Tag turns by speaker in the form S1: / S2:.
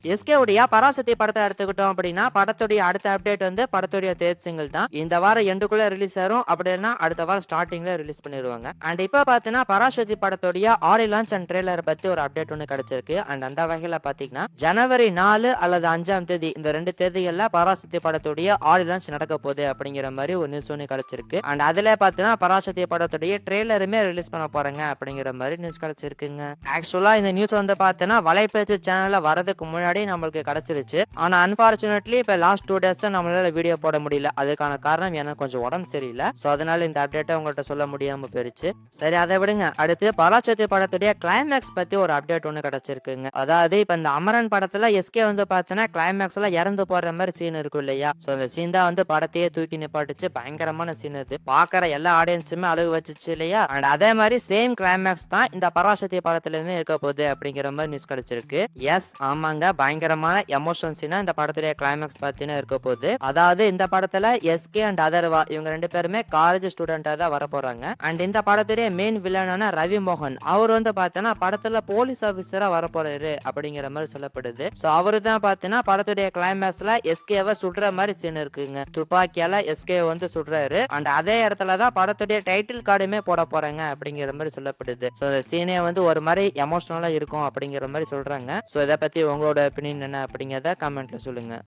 S1: SK உடைய பராசக்தி படத்தை எடுத்துக்கிட்டோம் அப்படின்னா படத்துடைய அடுத்த அப்டேட் வந்து படத்துடைய தேர்ட் சிங்கிள் தான். இந்த வாரம் எண்டுக்குள்ள ரிலீஸ் ஆகும். அப்படின்னா அடுத்த வாரம் ஸ்டார்டிங்ல ரிலீஸ் பண்ணிடுவாங்க. அண்ட் இப்ப பாத்தீங்கன்னா பராசக்தி படத்துடைய ஆடியோ லான்ச் அண்ட் ட்ரெய்லர் பத்தி ஒரு அப்டேட் ஒன்று கிடைச்சிருக்கு. அண்ட் அந்த வகையில பாத்தீங்கன்னா ஜனவரி 4 அல்லது 5ஆம் தேதி இந்த 2 தேதிகள்ல பராசக்தி படத்துடைய ஆடியோ லான்ச் நடக்க போகுது அப்படிங்கிற மாதிரி ஒரு நியூஸ் ஒன்று கிடைச்சிருக்கு. அண்ட் அதுல பாத்தீங்கன்னா பராசக்தி படத்துடைய ட்ரெய்லருமே ரிலீஸ் பண்ண போறாங்க அப்படிங்கிற மாதிரி நியூஸ் கிடைச்சிருக்குங்க. ஆக்சுவலா இந்த நியூஸ் வந்து பாத்தீங்கன்னா வலைபேச்சு சேனல்ல வரதுக்கு முன்னாடி நம்மளுக்கு கிடைச்சிருச்சு. ஆனா அன்பார்ச்சுனேட்லி இப்ப லாஸ்ட் 2 டேஸ் நம்மளால வீடியோ போட முடியல. அதுக்கான காரணம் எனக்கு கொஞ்சம் உடம்பு சரியில்லை. சோ அதனால இந்த அப்டேட்டை உங்கள்கிட்ட சொல்ல முடியாம போயிருச்சு. சரி அதை விடுங்க. அடுத்து பராசக்தி படத்துடைய கிளைமேக்ஸ் பத்தி ஒரு அப்டேட் ஒன்று கிடைச்சிருக்குங்க. அதாவது இப்ப இந்த அமரன் படத்துல எஸ்கே வந்து பாத்தீங்கன்னா கிளைமேக்ஸ்ல இறந்து போற மாதிரி சீன் இருக்கும் இல்லையா? சோ அந்த சீன் தான் வந்து படத்தையே தூக்கி நிப்பாட்டுச்சு. பயங்கரமான சீன் இது. பாக்குற எல்லா ஆடியன்ஸுமே அழுக வச்சுச்சு இல்லையா? அண்ட் அதே மாதிரி சேம் கிளைமேக்ஸ் தான் இந்த பராசக்தி படத்துலயுமே இருக்க போகுது அப்படிங்கிற மாதிரி நியூஸ் கிடைச்சிருக்கு. எஸ் ஆமாங்க, பயங்கரமான எமோஷன் சீனா இந்த படத்துடைய கிளைமேக்ஸ் பார்த்தீங்கன்னா இருக்க போகுது. அதாவது இந்த படத்துல எஸ்கே அண்ட் அதர்வா இவங்க 2 பேருமே காலேஜ் ஸ்டூடெண்டா தான் வர போறாங்க. அண்ட் இந்த படத்துடைய மெயின் வில்லனான ரவி மோகன் அவர் வந்து பார்த்தீங்கன்னா படத்துல போலீஸ் ஆபீசரா வர போறாரு அப்படிங்கிற மாதிரி சொல்லப்படுது. சோ அவரு தான் பார்த்தீங்கன்னா படத்துடைய கிளைமேக்ஸ்ல எஸ்கேவை சுடுற மாதிரி சீன் இருக்குங்க. துப்பாக்கியால எஸ்கே வந்து சுடுறாரு. அண்ட் அதே இடத்துல தான் படத்துடைய டைட்டில் கார்டுமே போட போறாங்க அப்படிங்கிற மாதிரி சொல்லப்படுது. சோ இந்த சீனே வந்து ஒரு மாதிரி எமோஷனலா இருக்கும் அப்படிங்கிற மாதிரி சொல்றாங்க. சோ இதை பத்தி உங்களோட ஒப்பீனியன் என்ன அப்படிங்கிறத கமெண்ட்ல சொல்லுங்க.